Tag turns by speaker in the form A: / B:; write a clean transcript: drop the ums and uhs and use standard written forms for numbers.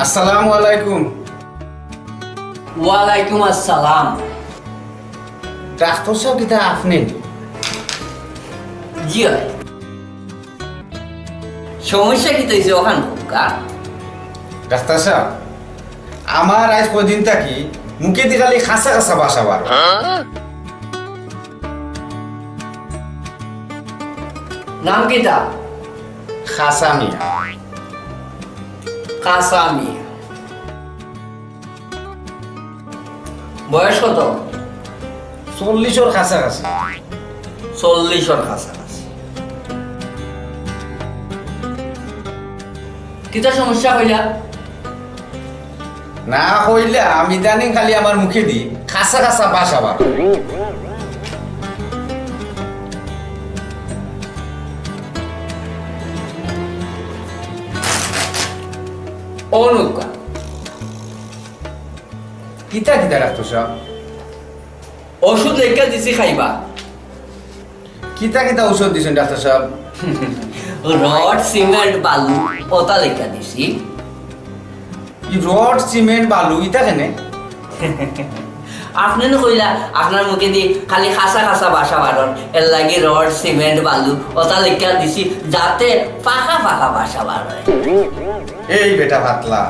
A: আসসালামু আলাইকুম।
B: ওয়ালাইকুম আসসালাম।
A: ডাক্তার সাহেব কিতা আপনি?
B: জি হয়। সমস্যা কি তৈছে ওখান কা?
A: ডাক্তার সাহেব আমার আজ কদিন থাকি মুখে দি খালি খাসা খাসা বাসা বার।
B: নাম কিতা?
A: খাসা মিয়া।
B: কাসামি। বয়স কত?
A: 40-ওর কাছাকাছি।
B: 40-ওর কাছাকাছি। কিতা সমস্যা হইলা?
A: না হইলে আমি জানি খালি আমার মুখে দি খাসা খাসা বাসা বার।
B: অনুকা
A: কিতা কিতা ডাক্তার সাহেব?
B: ওষুধ লেখা দিছি খাইবা।
A: কিতা কিতা ঔষধ দিছেন ডাক্তার সাহেব?
B: রড সিমেন্ট বালু ওটা লেখা দিছি।
A: রড সিমেন্ট বালু ইটা কেনে?
B: আপনি কইলা আপনার মুখে দি খালি খাসা খাসা বাসা বাড়ন এর লাগি রড সিমেন্ট বালু ওটা লেখা দিছি যাতে পাকা পাকা বাসা বাড়ে।
A: এই বেটা পাতলা